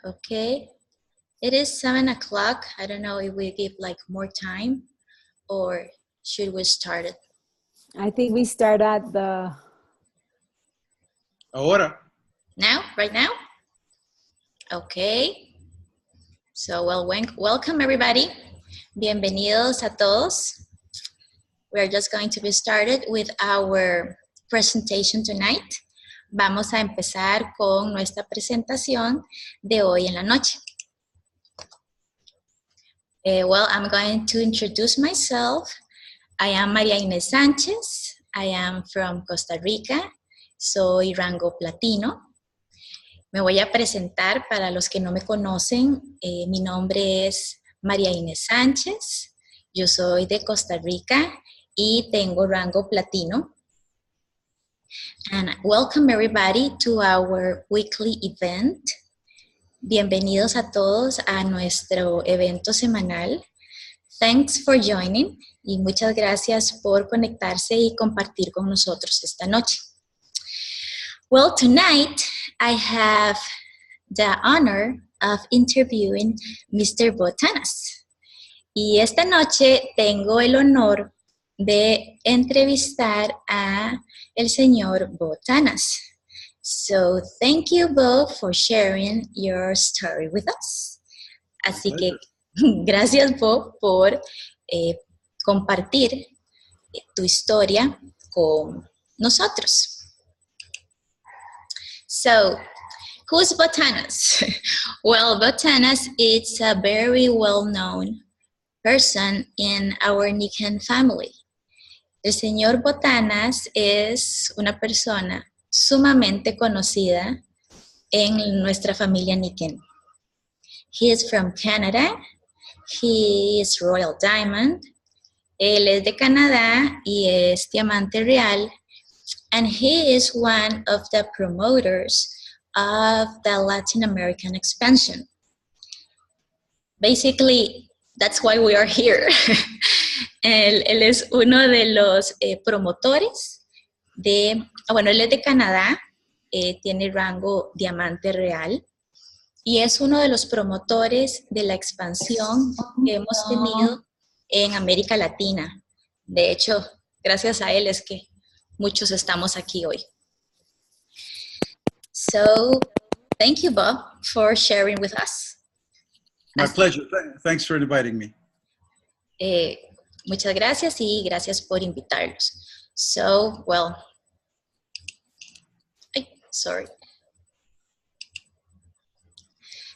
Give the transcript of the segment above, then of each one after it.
Okay. It is 7 o'clock. I don't know if we give like more time or should we start it? I think we start at the... Ahora. Now? Right now? Okay. So, welcome everybody. Bienvenidos a todos. We're just going to be started with our presentation tonight. Vamos a empezar con nuestra presentación de hoy en la noche. Well, I'm going to introduce myself. I am María Ines Sánchez. I am from Costa Rica. Soy rango platino. Me voy a presentar para los que no me conocen. Mi nombre es María Ines Sánchez. Yo soy de Costa Rica y tengo rango platino. And welcome everybody to our weekly event. Bienvenidos a todos a nuestro evento semanal. Thanks for joining y muchas gracias por conectarse y compartir con nosotros esta noche. Well, tonight I have the honor of interviewing Mr. Bo Tanas. Y esta noche tengo el honor de entrevistar a el señor Bo Tanas. So, thank you, Bo, for sharing your story with us. Así que, gracias, Bo, por compartir tu historia con nosotros. So, who's Bo Tanas? Well, Bo Tanas is a very well-known person in our Nican family. El señor Bo Tanas es una persona sumamente conocida en nuestra familia Nican. He is from Canada. He is Royal Diamond. Él es de Canadá y es diamante real. And he is one of the promoters of the Latin American expansion. Basically, that's why we are here. Él es uno de los promotores de, bueno, él es de Canadá, tiene rango diamante real y es uno de los promotores de la expansión que hemos tenido en América Latina. De hecho, gracias a él es que muchos estamos aquí hoy. So, thank you, Bob, for sharing with us. My pleasure. Thanks for inviting me. Muchas gracias y gracias por invitarlos. So, well, sorry.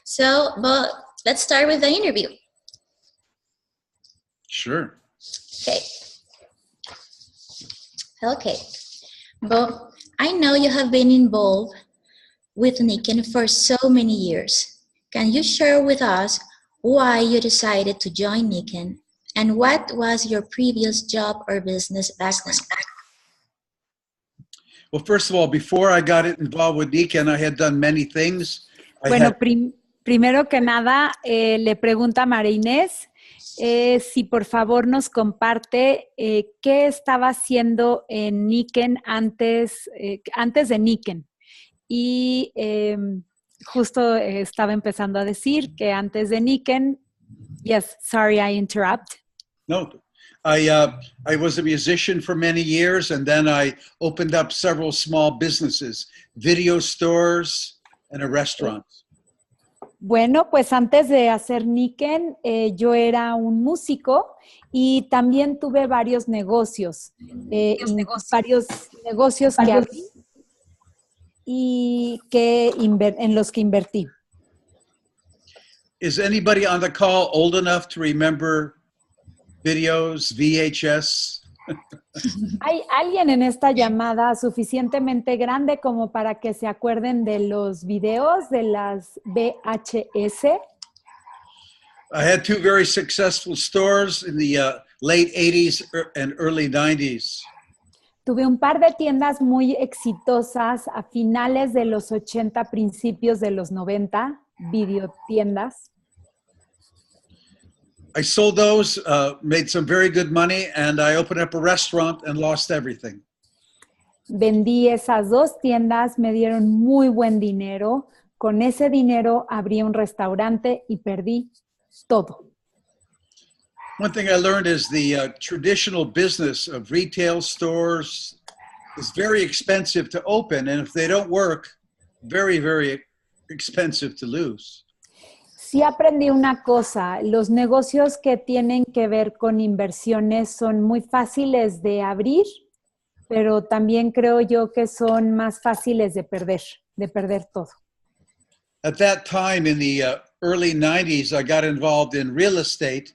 So, but let's start with the interview. Sure. Okay. But I know you have been involved with Nican for so many years. Can you share with us why you decided to join Nican and what was your previous job or business background? Well, first of all, before I got involved with Nican, I had done many things. Primero que nada, le pregunta a María Inés si por favor nos comparte qué estaba haciendo en Nican antes de Nican. Y justo estaba empezando a decir que antes de Nican, yes, sorry I interrupt. No, I was a musician for many years, and then I opened up several small businesses, video stores, and a restaurant. Bueno, pues antes de hacer Nican, yo era un músico y también tuve varios negocios, varios negocios que abrí y en los que invertí. Is anybody on the call old enough to remember videos, VHS? ¿Hay alguien en esta llamada suficientemente grande como para que se acuerden de los videos de las VHS? I had two very successful stores in the late 80s and early 90s. Tuve un par de tiendas muy exitosas a finales de los 80, principios de los 90, videotiendas. I sold those, made some very good money, and I opened up a restaurant and lost everything. Vendí esas dos tiendas, me dieron muy buen dinero, con ese dinero abrí un restaurante y perdí todo. One thing I learned is the traditional business of retail stores is very expensive to open, and if they don't work, very, very expensive to lose. Sí aprendí una cosa, los negocios que tienen que ver con inversiones son muy fáciles de abrir, pero también creo yo que son más fáciles de perder todo. At that time in the early 90s, I got involved in real estate,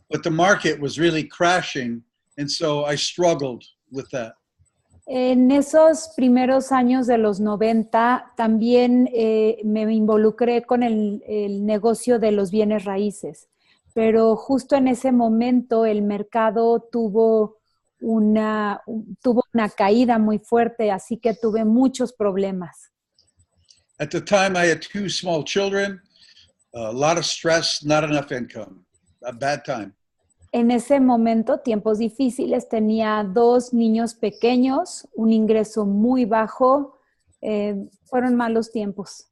but the market was really crashing, and so I struggled with that. En esos primeros años de los 90 también me involucré con el negocio de los bienes raíces, pero justo en ese momento el mercado tuvo una caída muy fuerte, así que tuve muchos problemas. At the time, I had 2 small children, a lot of stress, not enough income, a bad time. En ese momento, tiempos difíciles, tenía 2 niños pequeños, un ingreso muy bajo, fueron malos tiempos.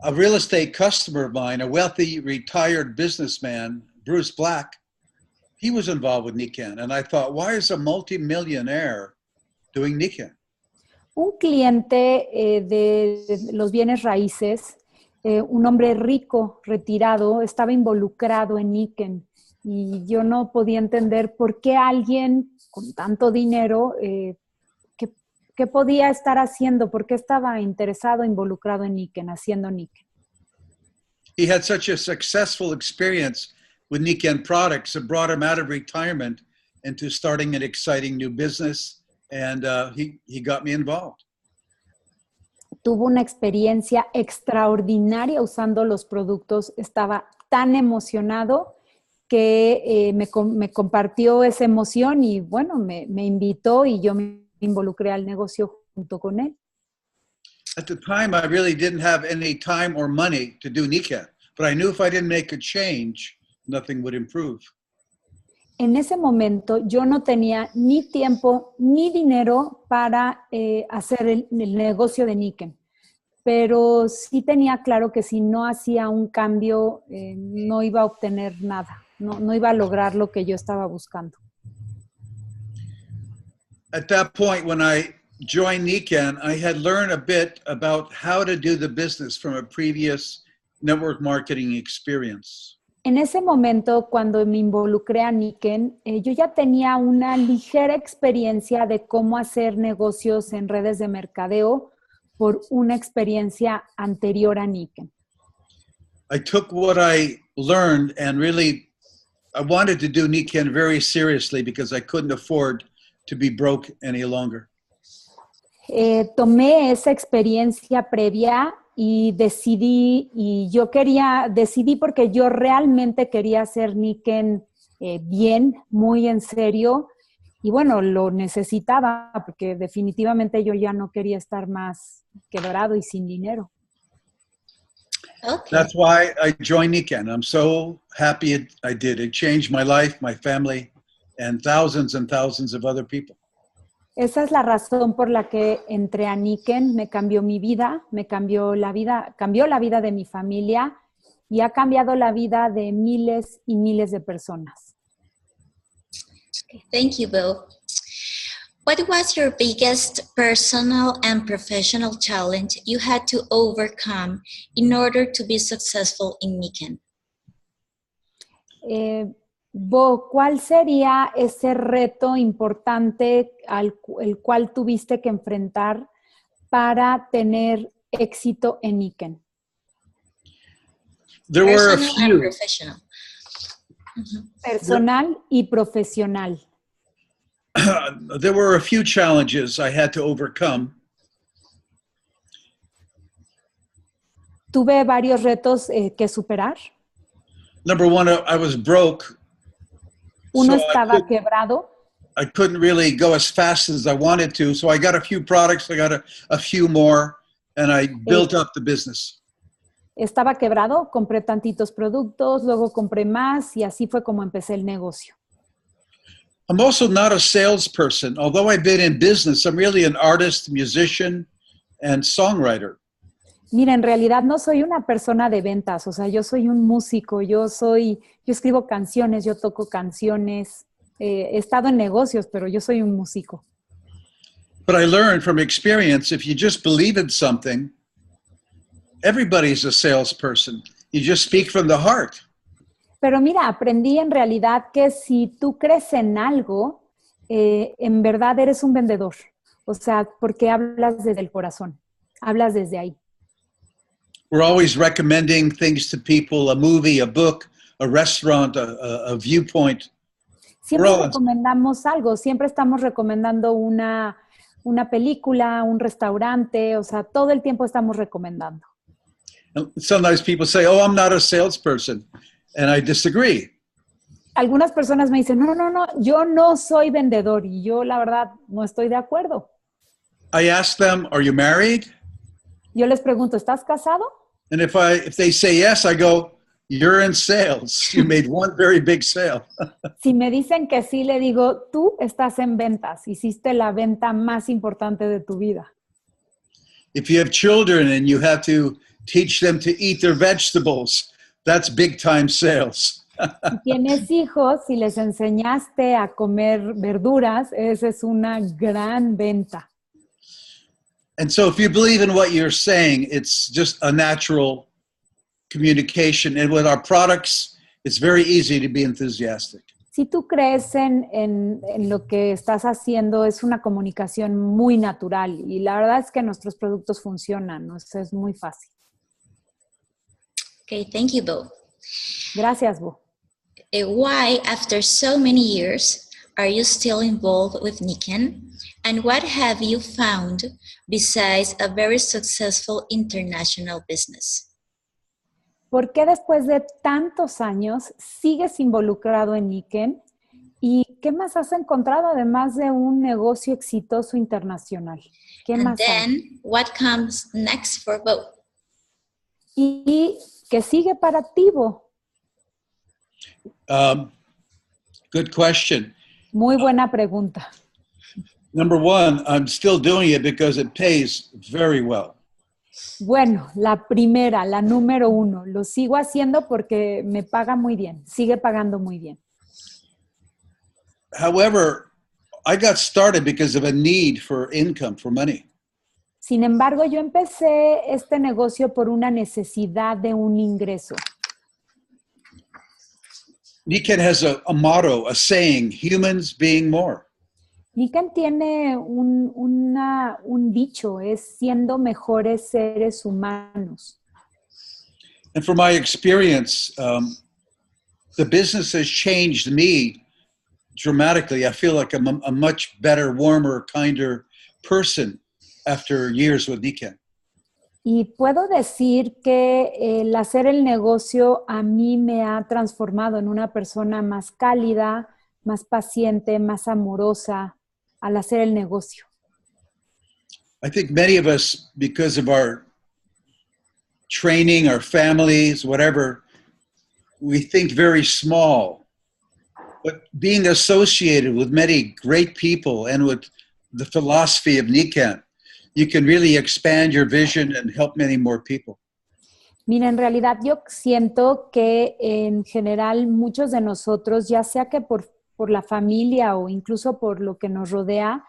A real estate customer of mine, a wealthy retired businessman, Bruce Black, he was involved with Nikken. And I thought, why is a multimillionaire doing Nikken? Un cliente de los bienes raíces, un hombre rico, retirado, estaba involucrado en Nikken. Y yo no podía entender por qué alguien con tanto dinero, ¿qué podía estar haciendo? ¿Por qué estaba interesado, involucrado en Nikken, haciendo Nikken? He had such a successful experience with Nikken products that brought him out of retirement into starting an exciting new business, and he got me involved. Tuvo una experiencia extraordinaria usando los productos, estaba tan emocionado que me compartió esa emoción y bueno, me invitó y yo me involucré al negocio junto con él. At the time, I really didn't have any time or money to do Nikken, but I knew if I didn't make a change, nothing would improve. En ese momento yo no tenía ni tiempo ni dinero para hacer el negocio de Nikken, pero sí tenía claro que si no hacía un cambio no iba a obtener nada, no iba a lograr lo que yo estaba buscando. At that point, when I joined Nikken, I had learned a bit about how to do the business from a previous network marketing experience. En ese momento, cuando me involucré a Nikken, yo ya tenía una ligera experiencia de cómo hacer negocios en redes de mercadeo por una experiencia anterior a Nikken. I took what I learned and really, I wanted to do Nikken very seriously because I couldn't afford to be broke any longer. Tomé esa experiencia previa y decidí porque yo realmente quería hacer Nikken bien, muy en serio, y bueno, lo necesitaba porque definitivamente yo ya no quería estar más quebrado y sin dinero. Okay. That's why I joined Nikken. I'm so happy I did. It changed my life, my family, and thousands of other people. Esa es la razón por la que entré a Nikken, me cambió mi vida, cambió la vida de mi familia y ha cambiado la vida de miles y miles de personas. Okay, thank you, Bill. What was your biggest personal and professional challenge you had to overcome in order to be successful in Nikken? Bo, ¿cuál sería ese reto importante el cual tuviste que enfrentar para tener éxito en Nikken? There were a Personal and few. professional. Personal y profesional. There were a few challenges I had to overcome. Tuve varios retos que superar. Number one, I was broke. Uno So estaba quebrado. I couldn't really go as fast as I wanted to. So I got a few products, I got a few more, and I built up the business. Estaba quebrado, compré tantitos productos, luego compré más y así fue como empecé el negocio. I'm also not a salesperson. Although I've been in business, I'm really an artist, musician, and songwriter. Mira, en realidad no soy una persona de ventas, o sea, yo soy un músico, yo escribo canciones, yo toco canciones, he estado en negocios, pero yo soy un músico. But I learned from experience, if you just believe in something, everybody's a salesperson. You just speak from the heart. Pero mira, aprendí en realidad que si tú crees en algo, en verdad eres un vendedor. O sea, porque hablas desde el corazón, hablas desde ahí. We're always recommending things to people, a movie, a book, a restaurant, a viewpoint. Siempre recomendamos algo, siempre estamos recomendando una película, un restaurante, o sea, todo el tiempo estamos recomendando. Sometimes people say, oh, I'm not a salesperson, and I disagree. Algunas personas me dicen, no, yo no soy vendedor, y yo la verdad no estoy de acuerdo. I ask them, are you married? Yo les pregunto, ¿estás casado? And if they say yes, I go, you're in sales. You made one very big sale. Si me dicen que sí, le digo, tú estás en ventas, hiciste la venta más importante de tu vida. If you have children and you have to teach them to eat their vegetables, that's big time sales. Si tienes hijos, si les enseñaste a comer verduras, esa es una gran venta. And so if you believe in what you're saying, it's just a natural communication. And with our products, it's very easy to be enthusiastic. Si tú crees en lo que estás haciendo, es una comunicación muy natural. Y la verdad es que nuestros productos funcionan, ¿no? Eso es muy fácil. Okay, thank you, Bo. Gracias, Bo. Why, after so many years, are you still involved with Niken? And what have you found besides a very successful international business? ¿Por qué después de tantos años sigues involucrado en Niken? ¿Y qué más has encontrado además de un negocio exitoso internacional? ¿Qué And más then, hay? what comes next for Bo? ¿Y qué sigue para ti, Bo? Good question. Muy buena pregunta. Number one, I'm still doing it because it pays very well. Bueno, la primera, la número uno, lo sigo haciendo porque me paga muy bien, sigue pagando muy bien. However, I got started because of a need for income, for money. Sin embargo, yo empecé este negocio por una necesidad de un ingreso. Niken has a motto, a saying, humans being more. Niken tiene un dicho, es siendo mejores seres humanos. And from my experience, the business has changed me dramatically. I feel like I'm a much better, warmer, kinder person after years with Niken. Y puedo decir que el hacer el negocio a mí me ha transformado en una persona más cálida, más paciente, más amorosa al hacer el negocio. I think many of us, because of our training, our families, whatever, we think very small. But being associated with many great people and with the philosophy of Niken, you can really expand your vision and help many more people. Mira, en realidad yo siento que en general muchos de nosotros, ya sea que por la familia o incluso por lo que nos rodea,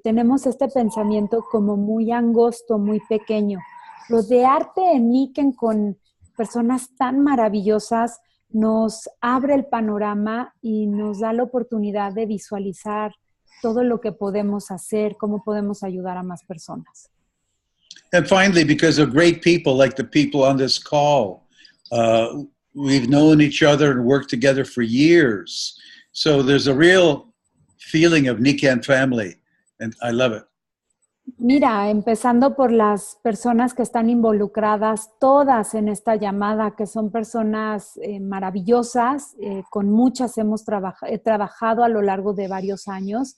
tenemos este pensamiento como muy angosto, muy pequeño. Rodearte en Niken con personas tan maravillosas nos abre el panorama y nos da la oportunidad de visualizar todo lo que podemos hacer, cómo podemos ayudar a más personas. And finally, because of great people like the people on this call, we've known each other and worked together for years. So there's a real feeling of Niken family, and I love it. Mira, empezando por las personas que están involucradas todas en esta llamada, que son personas maravillosas, con muchas he trabajado a lo largo de varios años,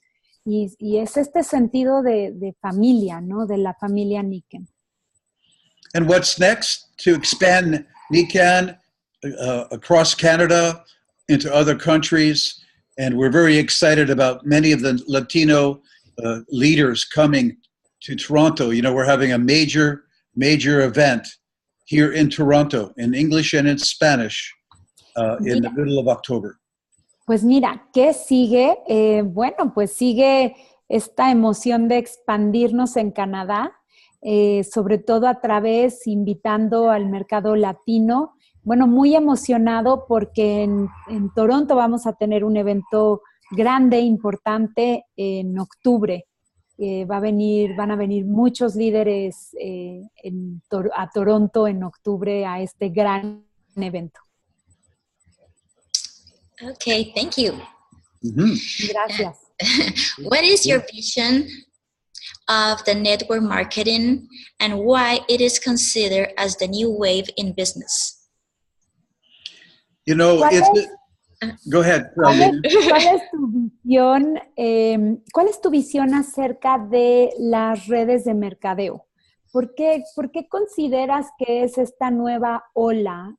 y es este sentido de familia, ¿no? De la familia Niken. And what's next? To expand Niken across Canada into other countries, and we're very excited about many of the Latino leaders coming to Toronto. You know, we're having a major major event here in Toronto, in English and in Spanish, in the middle of October. Pues mira, ¿qué sigue? Bueno, pues sigue esta emoción de expandirnos en Canadá, sobre todo a través, invitando al mercado latino. Bueno, muy emocionado porque en Toronto vamos a tener un evento grande, importante en octubre. Van a venir muchos líderes a Toronto en octubre a este gran evento. Okay, thank you. Gracias. What is your vision of the network marketing and why it is considered as the new wave in business? You know, go ahead. ¿Cuál es tu visión? ¿Cuál es tu visión acerca de las redes de mercadeo? ¿Por qué consideras que es esta nueva ola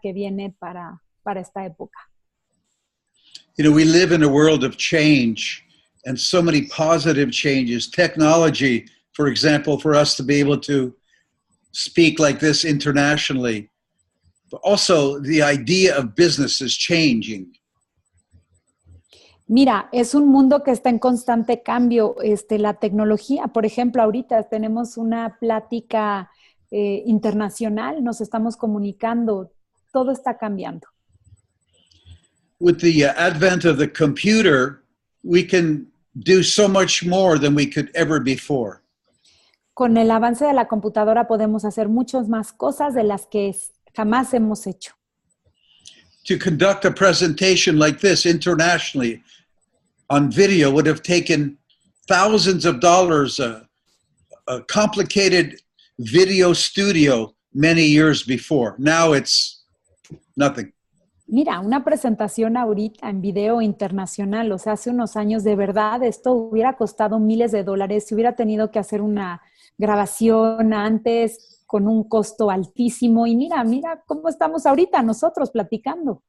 que viene para esta época? You know, we live in a world of change and so many positive changes. Technology, for example, for us to be able to speak like this internationally. But also the idea of business is changing. Mira, es un mundo que está en constante cambio. La tecnología, por ejemplo, ahorita tenemos una plática internacional, nos estamos comunicando, todo está cambiando. With the advent of the computer, we can do so much more than we could ever before. Con el avance de la computadora podemos hacer muchas más cosas de las que jamás hemos hecho. To conduct a presentation like this internationally on video would have taken thousands of dollars, a complicated video studio many years before. Now it's nothing. Mira, una presentación ahorita en video internacional, o sea, hace unos años de verdad esto hubiera costado miles de dólares, se hubiera tenido que hacer una grabación antes con un costo altísimo y mira cómo estamos ahorita nosotros platicando.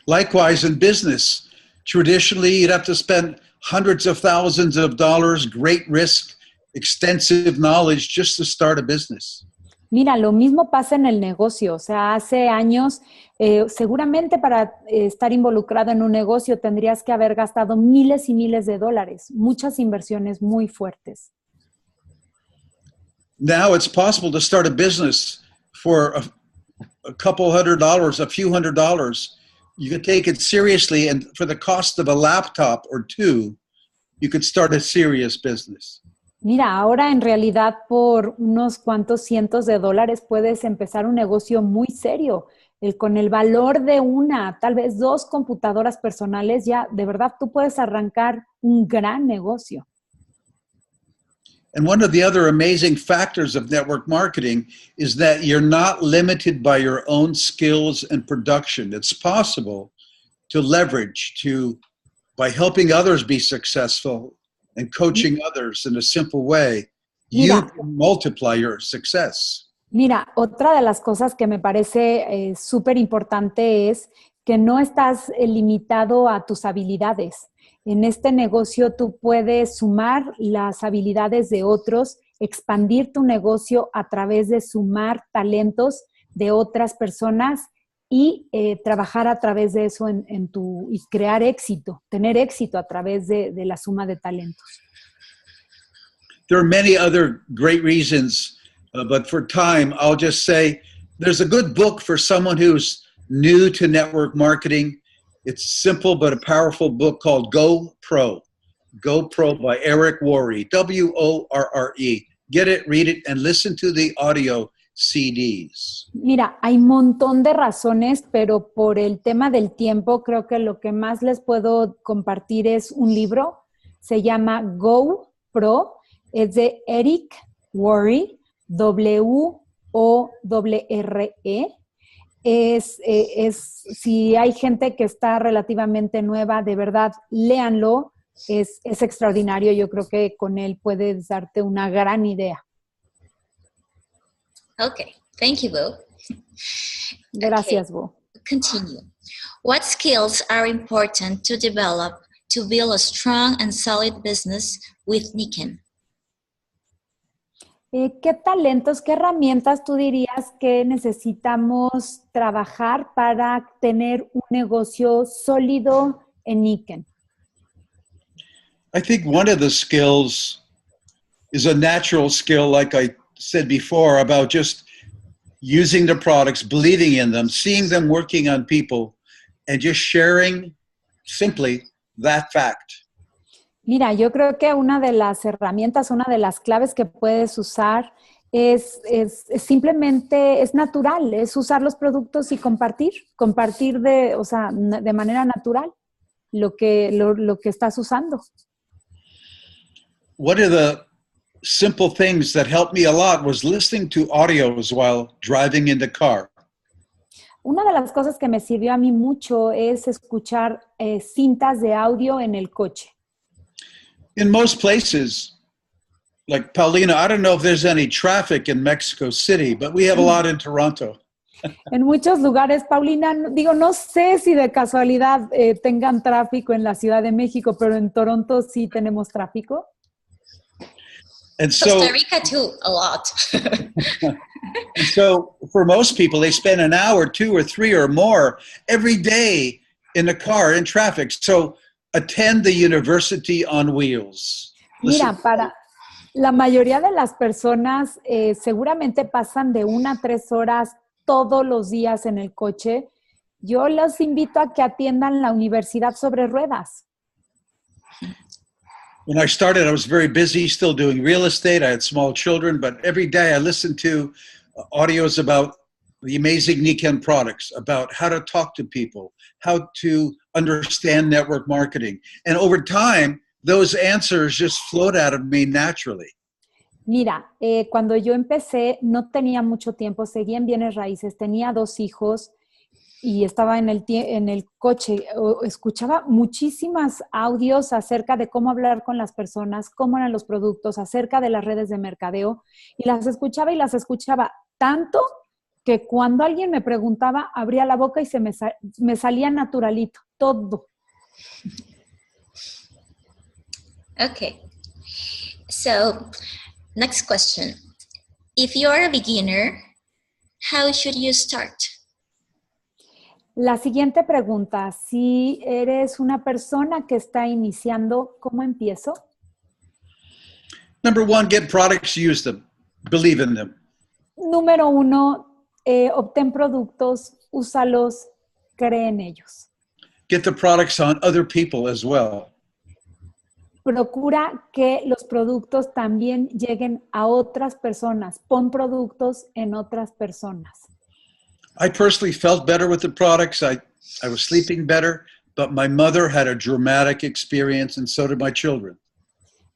Likewise in business, traditionally you'd have to spend hundreds of thousands of dollars, great risk, extensive knowledge just to start a business. Mira, lo mismo pasa en el negocio, o sea, hace años seguramente para estar involucrado en un negocio tendrías que haber gastado miles y miles de dólares, muchas inversiones muy fuertes. Now it's possible to start a business for a couple $100, a few $100. You could take it seriously, and for the cost of a laptop or two, you could start a serious business. Mira, ahora en realidad por unos cuantos cientos de dólares puedes empezar un negocio muy serio. Con el valor de tal vez dos computadoras personales, ya de verdad tú puedes arrancar un gran negocio. And one of the other amazing factors of network marketing is that you're not limited by your own skills and production. It's possible to leverage by helping others be successful and coaching others in a simple way, you can multiply your success. Mira, otra de las cosas que me parece súper importante es que no estás limitado a tus habilidades. En este negocio tú puedes sumar las habilidades de otros, expandir tu negocio a través de sumar talentos de otras personas y trabajar a través de eso y crear éxito, tener éxito a través de la suma de talentos. There are many other great reasons, but for time, I'll just say there's a good book for someone who's new to network marketing. It's simple but a powerful book called Go Pro. Go Pro by Eric Worre, W-O-R-R-E. Get it, read it, and listen to the audio CDs. Mira, hay un montón de razones, pero por el tema del tiempo, creo que lo que más les puedo compartir es un libro. Se llama Go Pro. Es de Eric Worre, W-O-R-R-E. Si hay gente que está relativamente nueva, de verdad, léanlo. Es extraordinario. Yo creo que con él puedes darte una gran idea. Okay, thank you, Bo. Gracias, Bo. Continue. What skills are important to develop to build a strong and solid business with Niken? ¿Qué talentos, qué herramientas tú dirías que necesitamos trabajar para tener un negocio sólido en Niken? I think one of the skills is a natural skill, like I said before, about just using the products, believing in them, seeing them working on people, and just sharing simply that fact. Mira, yo creo que una de las herramientas, una de las claves que puedes usar es simplemente, es natural, es usar los productos y compartir de manera natural lo que estás usando. One of the simple things that helped me a lot was listening to audios while driving in the car. Una de las cosas que me sirvió a mí mucho es escuchar cintas de audio en el coche. In most places, like Paulina, I don't know if there's any traffic in Mexico City, but we have a lot in Toronto. En muchos lugares, Paulina, no sé si de casualidad tengan tráfico en la Ciudad de México, pero en Toronto sí tenemos tráfico. And so, Costa Rica too, a lot. and so for most people, they spend an hour, 2 or 3 or more every day in the car in traffic. So attend the University on Wheels. Mira, para la mayoría de las personas seguramente pasan de 1 a 3 horas todos los días en el coche. Yo los invito a que atiendan la Universidad sobre Ruedas. When I started, I was very busy, still doing real estate. I had small children, but every day I listened to audios about the amazing Niken products, about how to talk to people, how to understand network marketing. And over time, those answers just flowed out of me naturally. Mira, cuando yo empecé no tenía mucho tiempo, seguía en bienes raíces, tenía 2 hijos y estaba en el coche. Escuchaba muchísimas audios acerca de cómo hablar con las personas, cómo eran los productos, acerca de las redes de mercadeo, y las escuchaba tanto que cuando alguien me preguntaba, abría la boca y me salía naturalito, todo. Okay. So, next question. If you're a beginner, how should you start? La siguiente pregunta, si eres una persona que está iniciando, ¿cómo empiezo? Number 1, get products, use them, believe in them. Número 1, obtén productos, úsalos, cree en ellos. Get the products on other people as well. Procura que los productos también lleguen a otras personas. Pon productos en otras personas. I personally felt better with the products. I was sleeping better, but my mother had a dramatic experience and so did my children.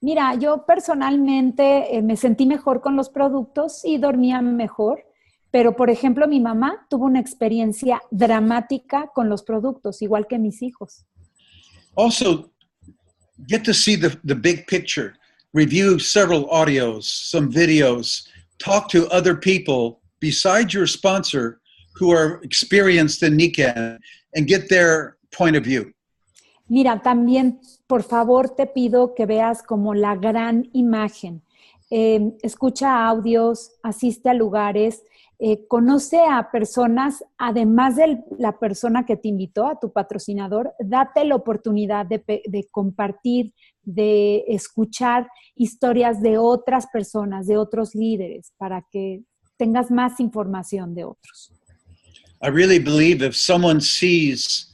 Mira, yo personalmente me sentí mejor con los productos y dormía mejor, pero por ejemplo mi mamá tuvo una experiencia dramática con los productos, igual que mis hijos. Also, get to see the big picture. Review several audios, some videos. Talk to other people besides your sponsor who are experienced in Niken and get their point of view. Mira, también, por favor, te pido que veas como la gran imagen. Escucha audios, asiste a lugares, conoce a personas, además de la persona que te invitó, a tu patrocinador, date la oportunidad de compartir, de escuchar historias de otras personas, de otros líderes, para que tengas más información de otros. I really believe if someone sees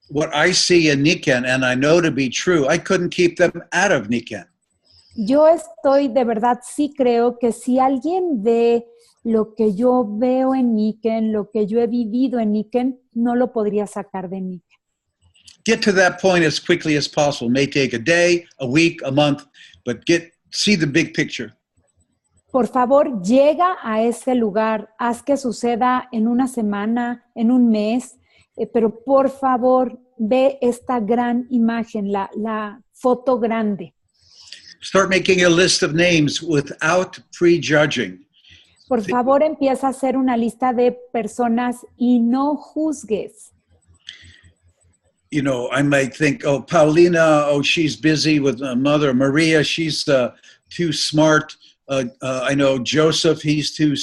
what I see in Niken and I know to be true, I couldn't keep them out of Niken. Yo de verdad, sí creo que si alguien ve lo que yo veo en Niken, lo que yo he vivido en Niken, no lo podría sacar de Niken. Get to that point as quickly as possible. It may take a day, a week, a month, but see the big picture. Por favor, llega a ese lugar, haz que suceda en una semana, en un mes, pero por favor, ve esta gran imagen, la foto grande. Start making a list of names without prejudging. Por favor, empieza a hacer una lista de personas y no juzgues. You know, I might think, oh, Paulina, oh, she's busy with mother. Maria, she's too smart. I know Joseph, he's too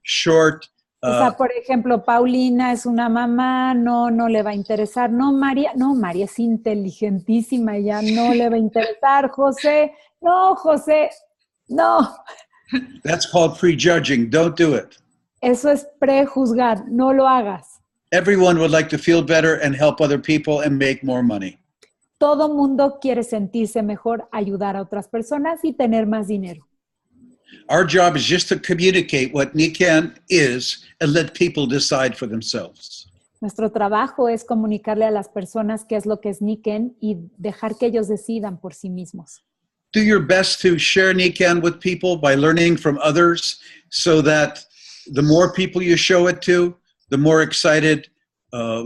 short. O sea, por ejemplo, Paulina es una mamá, no le va a interesar. María es inteligentísima, ya no le va a interesar. José, no. That's called prejudging. Don't do it. Eso es prejuzgar, no lo hagas. Everyone would like to feel better and help other people and make more money. Todo mundo quiere sentirse mejor, ayudar a otras personas y tener más dinero. Our job is just to communicate what Nikken is and let people decide for themselves. Nuestro trabajo es comunicarle a las personas qué es lo que es Nikken y dejar que ellos decidan por sí mismos. Do your best to share Nikken with people by learning from others so that the more people you show it to, the more excited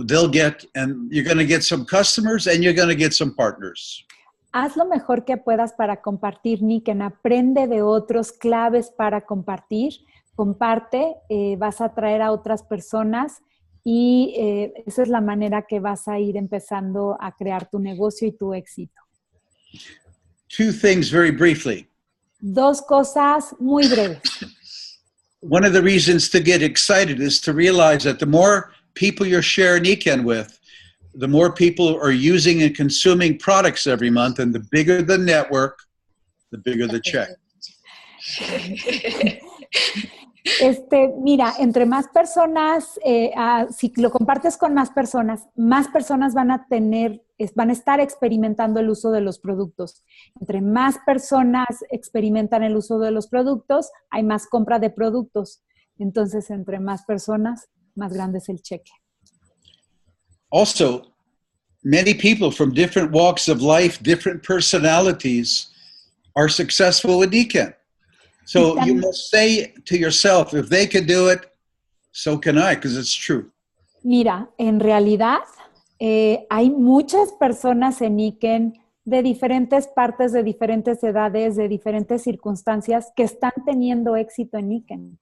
they'll get, and you're going to get some customers and you're going to get some partners. Haz lo mejor que puedas para compartir Nikken. Aprende de otros claves para compartir. Comparte, vas a atraer a otras personas y esa es la manera que vas a ir empezando a crear tu negocio y tu éxito. Two things very briefly. Dos cosas muy breves. One of the reasons to get excited is to realize that the more people you're sharing Nikken with, the more people are using and consuming products every month, and the bigger the network, the bigger the check. Mira, entre más personas, si lo compartes con más personas van a estar experimentando el uso de los productos. Entre más personas experimentan el uso de los productos, hay más compra de productos. Entonces, entre más personas, más grande es el cheque. Also, many people from different walks of life, different personalities are successful with Nikken. So you must say to yourself, if they can do it, so can I, because it's true. Mira, en realidad hay muchas personas en Nikken de diferentes partes, de diferentes edades, de diferentes circunstancias que están teniendo éxito en Nikken.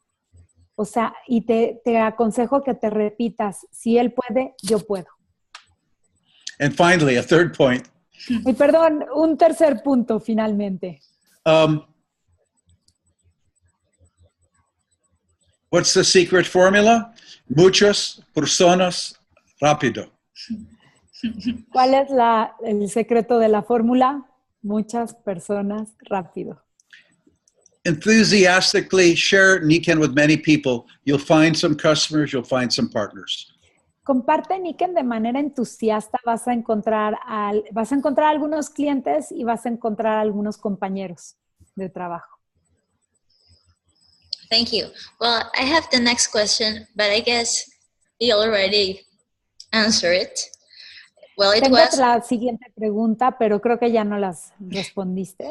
O sea, y te aconsejo que te repitas, si él puede, yo puedo. And finally, a third point. Y perdón, un tercer punto finalmente. What's the secret formula? Muchas personas rápido. ¿Cuál es el secreto de la fórmula? Muchas personas rápido. Enthusiastically share Nikken with many people. You'll find some customers, you'll find some partners. Comparte Nikken de manera entusiasta, vas a encontrar algunos clientes y vas a encontrar algunos compañeros de trabajo. Thank you. Well, I have the next question, but I guess you already answered it. Well, Tengo la siguiente pregunta, pero creo que ya no las respondiste.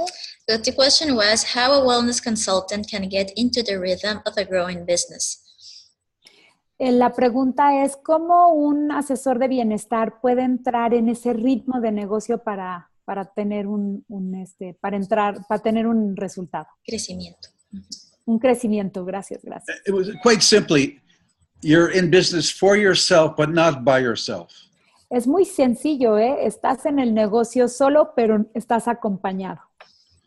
So the question was, how a wellness consultant can get into the rhythm of a growing business? La pregunta es, ¿cómo un asesor de bienestar puede entrar en ese ritmo de negocio para tener para tener un resultado? Crecimiento. Un crecimiento, gracias. It was quite simply, you're in business for yourself, but not by yourself. Es muy sencillo, Estás en el negocio solo, pero estás acompañado.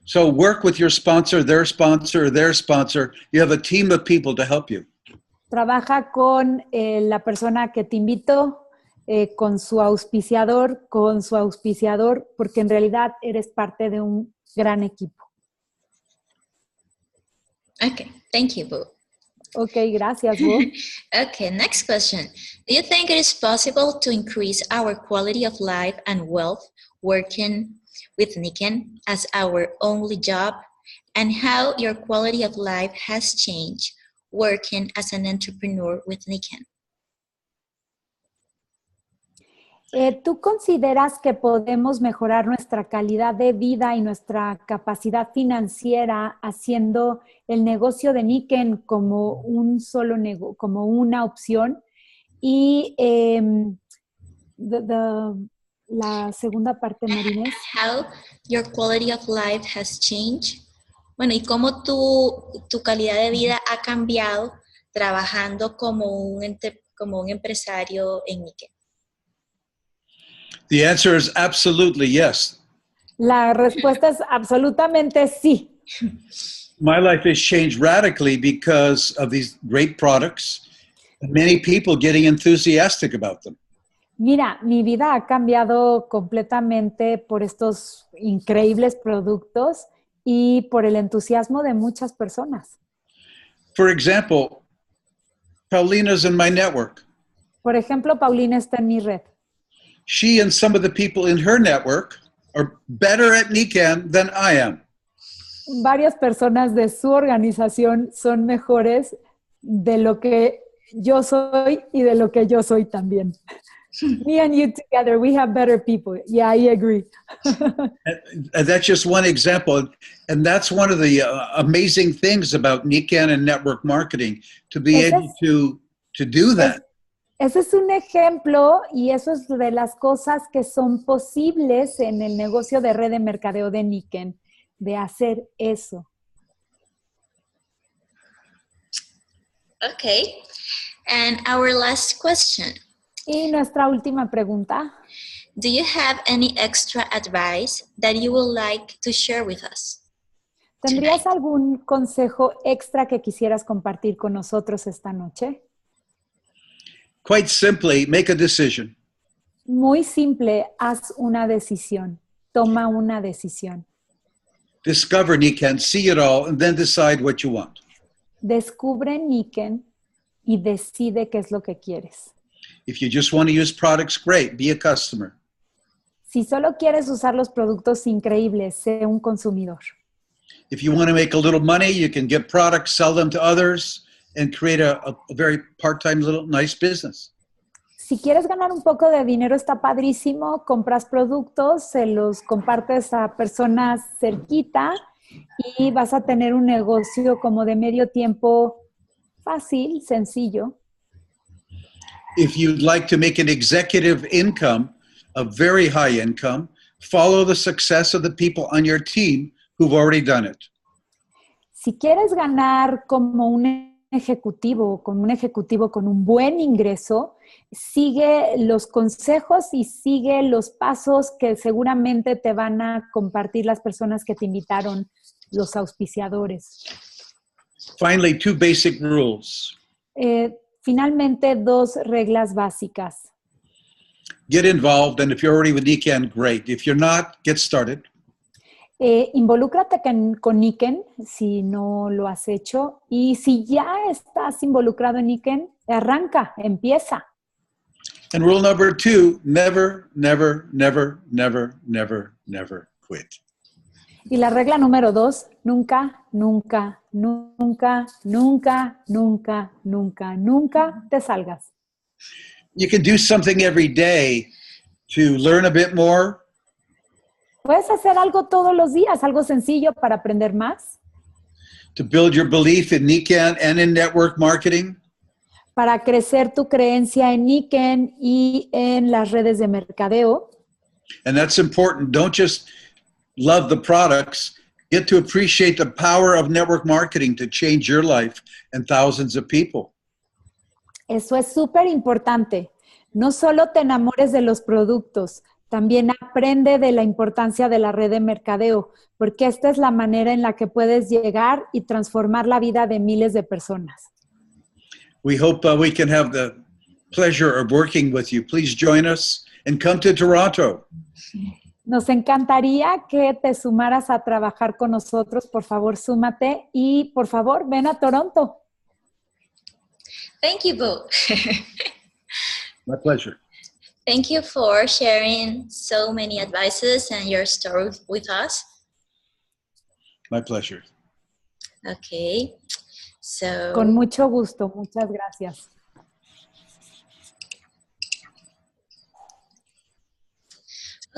So work with your sponsor, their sponsor, their sponsor. You have a team of people to help you. Trabaja con la persona que te invitó, con su auspiciador, porque en realidad eres parte de un gran equipo. Okay, thank you, Bo. Okay, gracias, Bo. Okay, next question. Do you think it is possible to increase our quality of life and wealth working with Nikken as our only job? And how your quality of life has changed working as an entrepreneur with Nikken? ¿Tú consideras que podemos mejorar nuestra calidad de vida y nuestra capacidad financiera haciendo el negocio de Nikken como un solo como una opción? Y la segunda parte, María Ines. How your quality of life has changed. Bueno, y cómo tu calidad de vida ha cambiado trabajando como un empresario en Nikken. The answer is absolutely yes. La respuesta es absolutamente sí. My life has changed radically because of these great products and many people getting enthusiastic about them. Mira, mi vida ha cambiado completamente por estos increíbles productos y por el entusiasmo de muchas personas. For example, Paulina's in my network. Por ejemplo, Paulina está en mi red. She and some of the people in her network are better at Nikan than I am. Varias personas de su organización son mejores de lo que yo soy y de lo que yo soy también. Me and you together, we have better people. Yeah, I agree. And that's just one example. And that's one of the amazing things about Nikan and network marketing, to be able to do that. Ese es un ejemplo y eso es de las cosas que son posibles en el negocio de red de mercadeo de Niken, de hacer eso. Okay. And our last question. Y nuestra última pregunta. Do you have any extra advice that you would like to share with us? ¿Tendrías algún consejo extra que quisieras compartir con nosotros esta noche? Quite simply, make a decision. Muy simple, haz una decisión. Toma una decisión. Discover Nikan, see it all, and then decide what you want. Descubre Niken y decide qué es lo que quieres. If you just want to use products, great, be a customer. Si solo quieres usar los productos increíbles, sé un consumidor. If you want to make a little money, you can get products, sell them to others, and create a very part-time little nice business. Si quieres ganar un poco de dinero, está padrísimo. Compras productos, se los compartes a personas cerquita y vas a tener un negocio como de medio tiempo fácil, sencillo. If you'd like to make an executive income, a very high income, follow the success of the people on your team who've already done it. Si quieres ganar como un ejecutivo con un buen ingreso, sigue los consejos y sigue los pasos que seguramente te van a compartir las personas que te invitaron, los auspiciadores. Finally, 2 basic rules. Finalmente, 2 reglas básicas. Get involved, and if you're already with Nikan, great. If you're not, get started. Involúcrate con Niken si no lo has hecho. Y si ya estás involucrado en Niken, arranca, empieza. And rule number 2, never, never, never, never, never, never quit. Y la regla número 2, nunca, nunca, nunca, nunca, nunca, nunca, nunca te salgas. You can do something every day to learn a bit more. Puedes hacer algo todos los días, algo sencillo para aprender más. To build your belief in Nikan and in network marketing. Para crecer tu creencia en Niken y en las redes de mercadeo. And that's important. Don't just love the products. Get to appreciate the power of network marketing to change your life and thousands of people. Eso es súper importante. No solo te enamores de los productos, también aprende de la importancia de la red de mercadeo, porque esta es la manera en la que puedes llegar y transformar la vida de miles de personas. We hope we can have the pleasure of working with you. Please join us and come to Toronto. Nos encantaría que te sumaras a trabajar con nosotros. Por favor, súmate y por favor, ven a Toronto. Thank you, Bo. My pleasure. Thank you for sharing so many advices and your story with us. My pleasure. Okay, so... Con mucho gusto. Muchas gracias.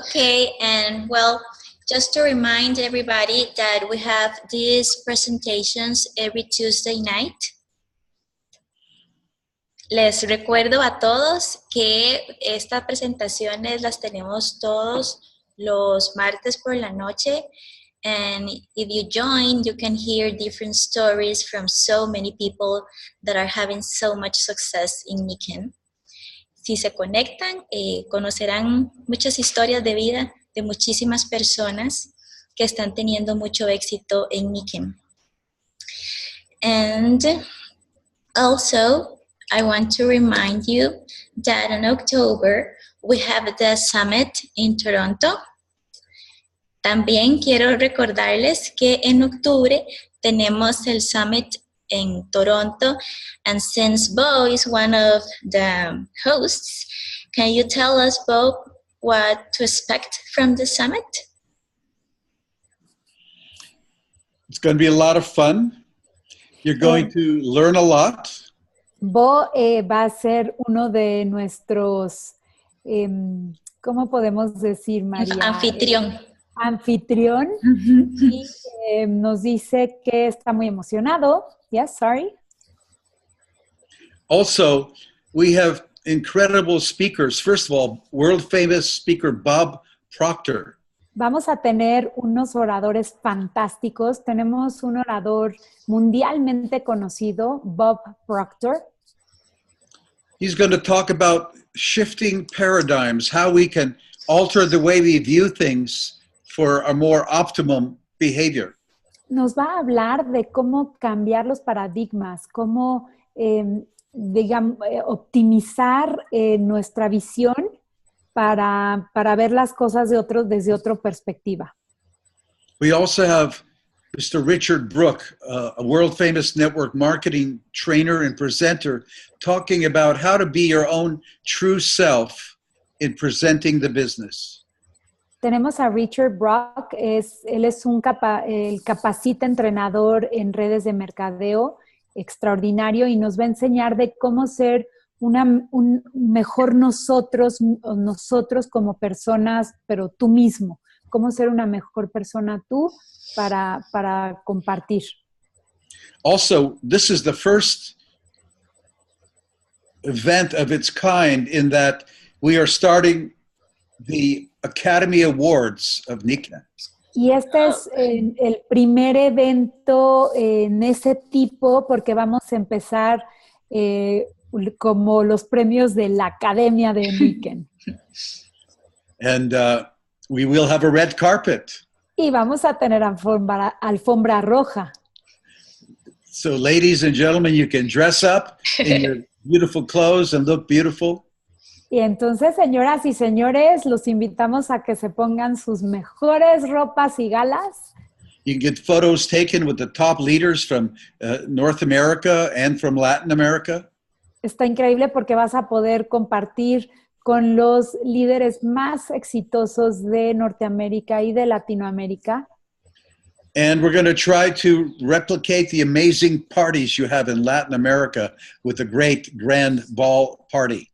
Okay, and well, just to remind everybody that we have these presentations every Tuesday night. Les recuerdo a todos que estas presentaciones las tenemos todos los martes por la noche. And if you join, you can hear different stories from so many people that are having so much success in Niken. Si se conectan, conocerán muchas historias de vida de muchísimas personas que están teniendo mucho éxito en Niken. And also, I want to remind you that in October we have the summit in Toronto. También quiero recordarles que en octubre tenemos el summit en Toronto, and since Bo is one of the hosts, can you tell us, Bo, what to expect from the summit? It's going to be a lot of fun. You're going to learn a lot. Bo va a ser uno de nuestros, ¿cómo podemos decir, María? Anfitrión. Anfitrión. Y nos dice que está muy emocionado. Yes, sorry. Also, we have incredible speakers. First of all, world-famous speaker Bob Proctor. Vamos a tener unos oradores fantásticos. Tenemos un orador mundialmente conocido, Bob Proctor. He's going to talk about shifting paradigms, how we can alter the way we view things for a more optimum behavior. Nos va a hablar de cómo cambiar los paradigmas, cómo, optimizar nuestra visión para ver las cosas desde otra perspectiva. We also have Mr. Richard Brook, a world-famous network marketing trainer and presenter, talking about how to be your own true self in presenting the business. Tenemos a Richard Brock, él es el capacita entrenador en redes de mercadeo extraordinario y nos va a enseñar de cómo ser un mejor nosotros como personas, pero tú mismo, cómo ser una mejor persona tú para compartir. Also, this is the first event of its kind in that we are starting the Academy Awards of Niken. Y este es el primer evento en ese tipo porque vamos a empezar como los premios de la Academia de Niken. And we will have a red carpet. Y vamos a tener alfombra roja. So ladies and gentlemen, you can dress up in your beautiful clothes and look beautiful. Y entonces, señoras y señores, los invitamos a que se pongan sus mejores ropas y galas. You can get photos taken with the top leaders from North America and from Latin America. Está increíble porque vas a poder compartir con los líderes más exitosos de Norteamérica y de Latinoamérica. And we're going to try to replicate the amazing parties you have in Latin America with a great grand ball party.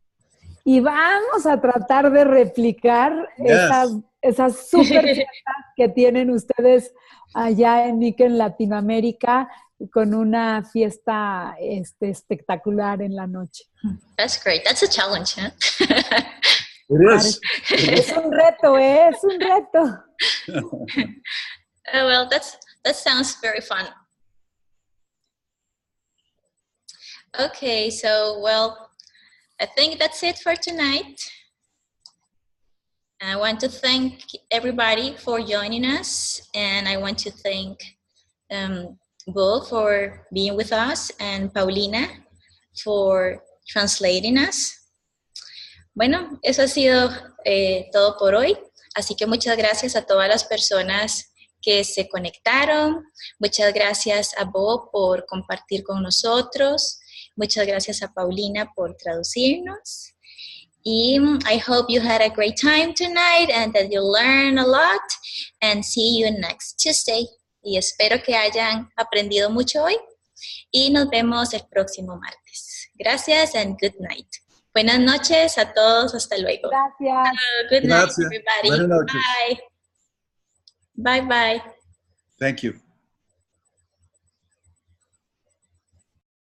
Y vamos a tratar de replicar esas super fiestas que tienen ustedes allá en Niken, Latinoamérica, con una fiesta espectacular en la noche. That's great. That's a challenge, huh? It is. Es un reto, ¿eh? Es un reto. Oh, well, that sounds very fun. Okay, so, well, I think that's it for tonight. I want to thank everybody for joining us, and I want to thank Bo for being with us and Paulina for translating us. Bueno, eso ha sido todo por hoy, así que muchas gracias a todas las personas que se conectaron. Muchas gracias a Bo por compartir con nosotros. Muchas gracias a Paulina por traducirnos. Y I hope you had a great time tonight and that you learned a lot. And see you next Tuesday. Y espero que hayan aprendido mucho hoy. Y nos vemos el próximo martes. Gracias and good night. Buenas noches a todos. Hasta luego. Gracias. Good night, Gracias. everybody. Buenas noches. Bye. Bye-bye. Thank you.